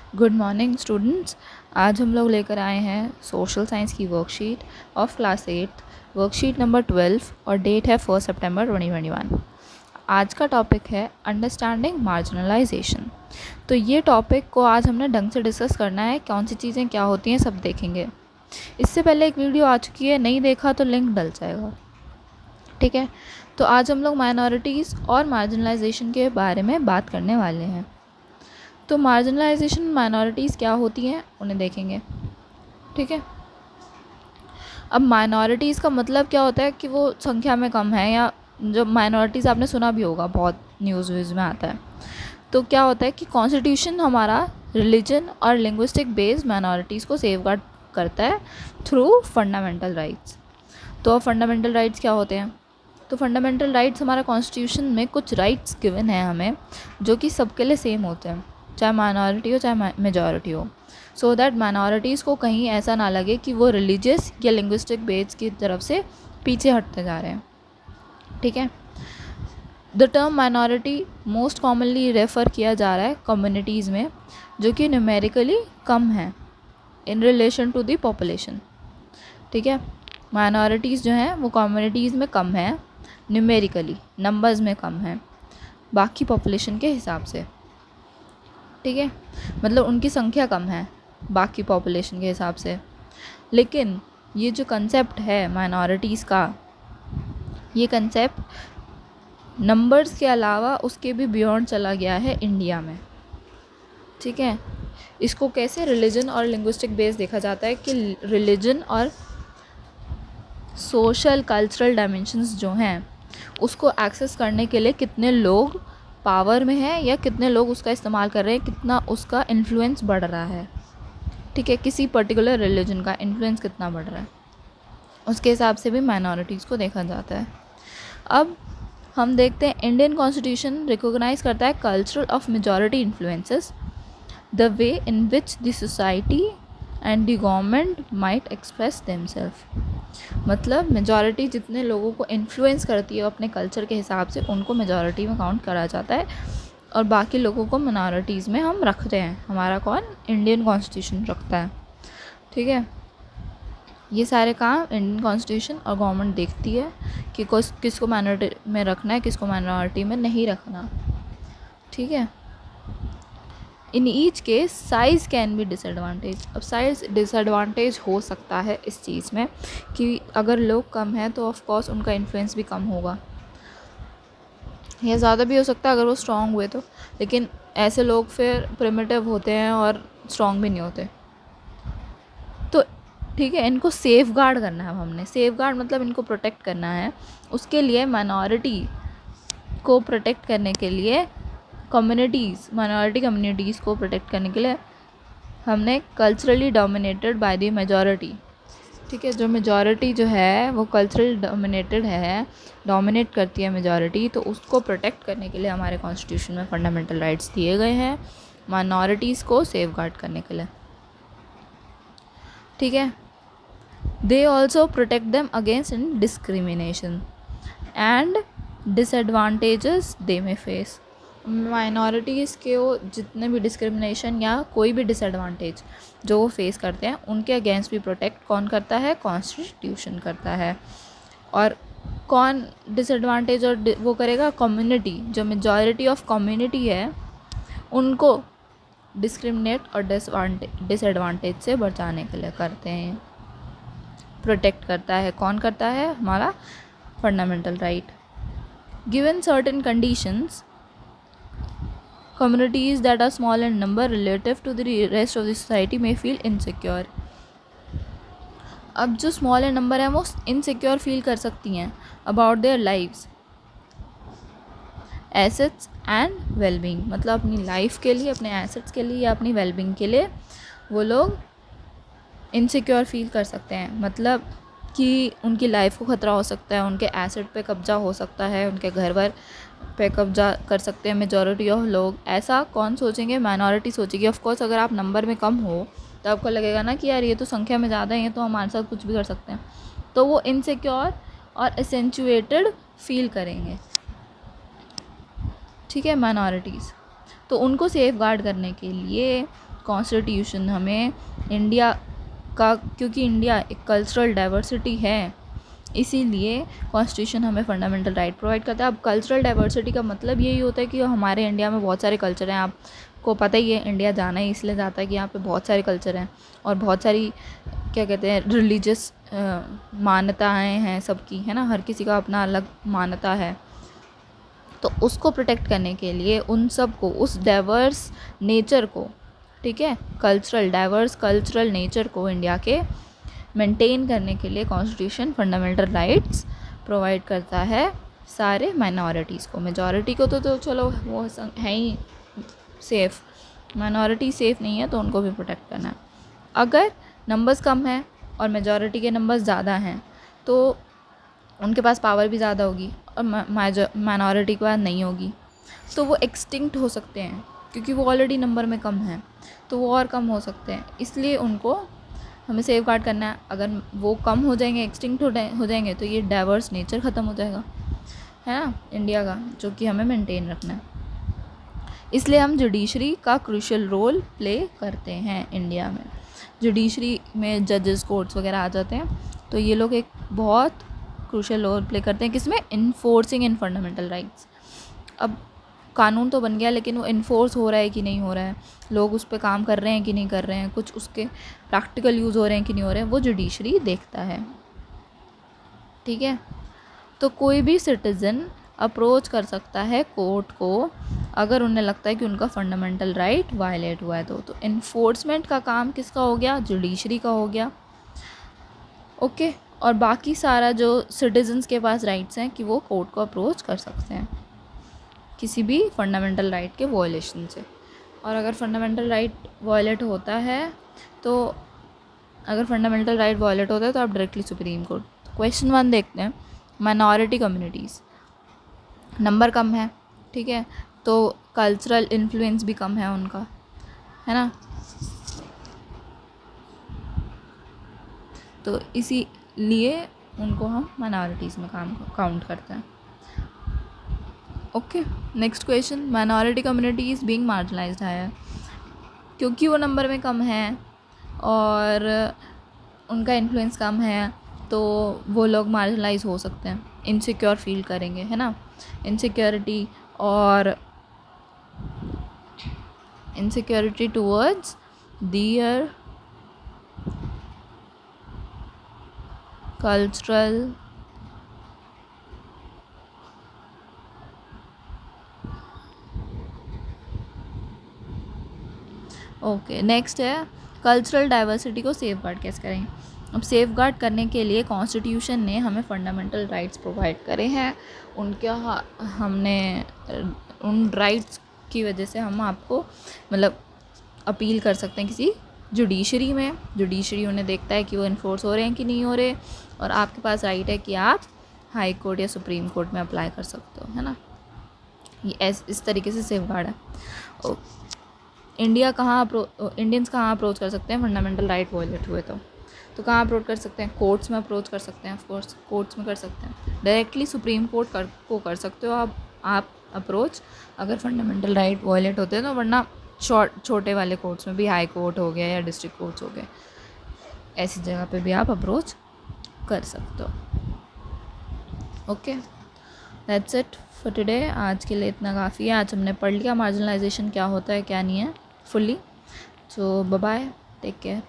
Good morning students. आज हम लोग लेकर आए हैं सोशल साइंस की worksheet of class 8, worksheet number 12 और डेट है 1 सितंबर 2021। आज का टॉपिक है अंडरस्टैंडिंग मार्जिनलाइजेशन। तो ये टॉपिक को आज हमने ढंग से डिस्कस करना है, कौन सी चीज़ें क्या होती हैं सब देखेंगे। इससे पहले एक वीडियो आ चुकी है, नहीं देखा तो लिंक डल जाएगा, ठीक है। तो आज हम लोग माइनॉरिटीज़ और मार्जिनलाइजेशन के बारे में बात करने वाले हैं। तो मार्जिनलाइजेशन माइनॉरिटीज़ क्या होती हैं उन्हें देखेंगे, ठीक है। अब माइनॉरिटीज़ का मतलब क्या होता है कि वो संख्या में कम है, या जो माइनॉरिटीज़ आपने सुना भी होगा, बहुत न्यूज़ व्यूज़ में आता है। तो क्या होता है कि कॉन्स्टिट्यूशन हमारा रिलीजन और लिंग्विस्टिक बेस्ड माइनॉरिटीज़ को सेफगार्ड करता है थ्रू फंडामेंटल राइट्स। तो फंडामेंटल राइट्स क्या होते हैं? तो फंडामेंटल राइट्स हमारा कॉन्स्टिट्यूशन में कुछ राइट्स गिवन है हमें, जो कि सबके लिए सेम होते हैं, चाहे माइनॉरिटी हो चाहे मेजॉरिटी हो, सो दैट माइनॉरिटीज़ को कहीं ऐसा ना लगे कि वो रिलीजियस या लिंग्विस्टिक बेस की तरफ से पीछे हटते जा रहे हैं, ठीक है। The term minority most commonly refer किया जा रहा है कम्युनिटीज़ में जो कि न्यूमेरिकली कम है in relation to the population, ठीक है। माइनॉरिटीज़ जो हैं वो कम्युनिटीज़ में कम है, न्यूमेरिकली नंबर्स में कम है बाकी पॉपुलेशन के हिसाब से, ठीक है। मतलब उनकी संख्या कम है बाकी पॉपुलेशन के हिसाब से। लेकिन ये जो कंसेप्ट है माइनॉरिटीज़ का, ये कंसेप्ट नंबर्स के अलावा उसके भी बियॉन्ड चला गया है इंडिया में, ठीक है। इसको कैसे रिलीजन और लिंग्विस्टिक बेस देखा जाता है कि रिलीजन और सोशल कल्चरल डायमेंशंस जो हैं उसको एक्सेस करने के लिए कितने लोग पावर में है या कितने लोग उसका इस्तेमाल कर रहे हैं, कितना उसका इन्फ्लुएंस बढ़ रहा है, ठीक है। किसी पर्टिकुलर रिलीजन का इन्फ्लुएंस कितना बढ़ रहा है, उसके हिसाब से भी माइनॉरिटीज़ को देखा जाता है। अब हम देखते हैं इंडियन कॉन्स्टिट्यूशन रिकॉग्नाइज करता है cultural of majority influences the way in which the society and the government might express themself. मतलब मेजॉरिटी जितने लोगों को इन्फ्लुएंस करती है अपने कल्चर के हिसाब से, उनको मेजॉरिटी में काउंट करा जाता है, और बाकी लोगों को मिनॉरिटीज़ में हम रखते हैं। हमारा कौन? इंडियन कॉन्स्टिट्यूशन रखता है, ठीक है। ये सारे काम इंडियन कॉन्स्टिट्यूशन और गवर्नमेंट देखती है कि किसको माइनॉरिटी में रखना है, किसको माइनॉरिटी में नहीं रखना, ठीक है। In each case size can be disadvantage. अब साइज़ डिसएडवांटेज हो सकता है इस चीज़ में कि अगर लोग कम हैं तो ऑफ कोर्स उनका इन्फ्लुएंस भी कम होगा, या ज़्यादा भी हो सकता है अगर वो स्ट्रॉन्ग हुए तो। लेकिन ऐसे लोग फिर प्रिमिटिव होते हैं और स्ट्रॉन्ग भी नहीं होते। तो ठीक है, इनको सेफ गार्ड करना है। अब हमने सेफ गार्ड मतलब इनको प्रोटेक्ट करना है। उसके लिए माइनॉरिटी को प्रोटेक्ट करने के लिए माइनॉरिटी कम्युनिटीज़ को प्रोटेक्ट करने के लिए हमने culturally dominated by the majority, ठीक है। जो मेजॉरिटी जो है वो कल्चरल डोमिनेटेड है, डोमिनेट करती है मेजॉरिटी, तो उसको प्रोटेक्ट करने के लिए हमारे कॉन्स्टिट्यूशन में फंडामेंटल राइट्स दिए गए हैं माइनॉरिटीज़ को सेफ गार्ड करने के लिए, ठीक है। They also protect them against in discrimination and disadvantages they may face. Minorities के वो जितने भी डिस्क्रिमिनेशन या कोई भी डिसएडवांटेज जो वो फेस करते हैं उनके अगेंस्ट भी प्रोटेक्ट कौन करता है? कॉन्स्टिट्यूशन करता है। और कौन डिसएडवांटेज और वो करेगा? कम्युनिटी, जो मेजॉरिटी ऑफ कम्युनिटी है उनको डिस्क्रिमिनेट और डिसएडवांटेज से बचाने के लिए करते हैं, प्रोटेक्ट करता है। कौन करता है? हमारा fundamental right. Given certain conditions, communities that are small in number relative to the rest of the society may feel insecure। अब जो स्मॉल इन नंबर है वो इनसिक्योर फील कर सकती हैं about their lives, assets and wellbeing. मतलब अपनी life के लिए, अपने एसेट्स के लिए या अपनी वेलबींग के लिए वो लोग इनसिक्योर फील कर सकते हैं। मतलब कि उनकी लाइफ को ख़तरा हो सकता है, उनके एसेट पे कब्जा हो सकता है, उनके घर वर पे कब्जा कर सकते हैं मेजॉरिटी ऑफ लोग। ऐसा कौन सोचेंगे? माइनॉरिटी सोचेगी। ऑफ कोर्स अगर आप नंबर में कम हो तो आपको लगेगा ना कि यार ये तो संख्या में ज़्यादा है, तो हमारे साथ कुछ भी कर सकते हैं, तो वो इनसिक्योर और एसेंचुएटेड फील करेंगे, ठीक है, माइनॉरिटीज़। तो उनको सेफ गार्ड करने के लिए कॉन्स्टिट्यूशन हमें इंडिया का, क्योंकि इंडिया एक कल्चरल डाइवर्सिटी है, इसीलिए कॉन्स्टिट्यूशन हमें फंडामेंटल राइट प्रोवाइड करता है। अब कल्चरल डाइवर्सिटी का मतलब यही होता है कि हमारे इंडिया में बहुत सारे कल्चर हैं। आपको पता ही है, इंडिया जाना ही इसलिए जाता है कि यहाँ पे बहुत सारे कल्चर हैं और बहुत सारी क्या कहते हैं रिलीजियस मान्यताएं हैं सबकी, है ना, हर किसी का अपना अलग मान्यता है। तो उसको प्रोटेक्ट करने के लिए उन सब को, उस डाइवर्स नेचर को, ठीक है, डाइवर्स कल्चरल नेचर को इंडिया के मेंटेन करने के लिए कॉन्स्टिट्यूशन फंडामेंटल राइट्स प्रोवाइड करता है सारे माइनॉरिटीज़ को। मेजॉरिटी को तो चलो वो है ही सेफ़, माइनॉरिटी सेफ़ नहीं है तो उनको भी प्रोटेक्ट करना है। अगर नंबर्स कम हैं और मेजॉरिटी के नंबर्स ज़्यादा हैं तो उनके पास पावर भी ज़्यादा होगी और माइनॉरिटी के पास नहीं होगी, तो वो एक्सटिंक्ट हो सकते हैं, क्योंकि वो ऑलरेडी नंबर में कम हैं तो वो और कम हो सकते हैं। इसलिए उनको हमें सेफ गार्ड करना है। अगर वो कम हो जाएंगे, एक्सटिंक्ट हो जाएंगे, तो ये डाइवर्स नेचर ख़त्म हो जाएगा, है ना, इंडिया का, जो कि हमें मेंटेन रखना है। इसलिए हम जुडिशरी का क्रूशियल रोल प्ले करते हैं इंडिया में। जुडिशरी में जजेस, कोर्ट्स वगैरह आ जाते हैं, तो ये लोग एक बहुत क्रूशियल रोल प्ले करते हैं किसमें, इन्फोर्सिंग इन फंडामेंटल राइट्स। अब कानून तो बन गया, लेकिन वो इन्फोर्स हो रहा है कि नहीं हो रहा है, लोग उस पर काम कर रहे हैं कि नहीं कर रहे हैं, कुछ उसके प्रैक्टिकल यूज़ हो रहे हैं कि नहीं हो रहे हैं, वो जुडिशरी देखता है, ठीक है। तो कोई भी सिटीज़न अप्रोच कर सकता है कोर्ट को अगर उन्हें लगता है कि उनका फंडामेंटल राइट वायलेट हुआ है तो इन्फोर्समेंट का काम किसका हो गया, जुडिशरी का हो गया, ओके। और बाकी सारा जो सिटीजन्स के पास राइट्स हैं कि वो कोर्ट को अप्रोच कर सकते हैं किसी भी फंडामेंटल राइट के वायलेशन से। और अगर फंडामेंटल राइट वायलेट होता है तो आप डायरेक्टली सुप्रीम कोर्ट। क्वेश्चन 1 देखते हैं। माइनॉरिटी कम्युनिटीज़, नंबर कम है, ठीक है, तो कल्चरल इन्फ्लुएंस भी कम है उनका, है ना, तो इसीलिए उनको हम माइनॉरिटीज़ में काउंट करते हैं, okay. Next question, minority community is being marginalised है, क्योंकि वो नंबर में कम है और उनका इन्फ्लुएंस कम है तो वो लोग मार्जिनलाइज हो सकते हैं, इनसिक्योर फील करेंगे, है ना, इनसिक्योरिटी और इनसिक्योरिटी टुवर्ड्स दियर कल्चरल ओके। नेक्स्ट है कल्चरल डाइवर्सिटी को सेफ गार्ड कैसे करें। अब सेफ गार्ड करने के लिए कॉन्स्टिट्यूशन ने हमें फंडामेंटल राइट्स प्रोवाइड करे हैं, हमने उन राइट्स की वजह से हम आपको मतलब अपील कर सकते हैं किसी जुडिशरी में। जुडिशरी उन्हें देखता है कि वो इन्फोर्स हो रहे हैं कि नहीं हो रहे, और आपके पास राइट है कि आप हाई कोर्ट या सुप्रीम कोर्ट में अप्लाई कर सकते हो, है ना। ये इस तरीके से सेफ गार्ड है। इंडियंस कहाँ अप्रोच कर सकते हैं फंडामेंटल राइट वायलेट हुए तो कहाँ अप्रोच कर सकते हैं, कोर्ट्स में अप्रोच कर सकते हैं, ऑफकोर्स कोर्ट्स में कर सकते हैं, डायरेक्टली सुप्रीम कोर्ट को कर सकते हो आप अप्रोच अगर फंडामेंटल राइट वायलेट होते हैं तो, वरना छोटे वाले कोर्ट्स में भी, हाई कोर्ट हो गया या डिस्ट्रिक्ट कोर्ट्स हो गए, ऐसी जगह पे भी आप अप्रोच कर सकते हो, okay. That's it for today. आज के लिए इतना काफ़ी है। आज हमने पढ़ लिया मार्जिनलाइजेशन क्या होता है क्या नहीं है फुल्ली। सो बाय बाय, टेक केयर।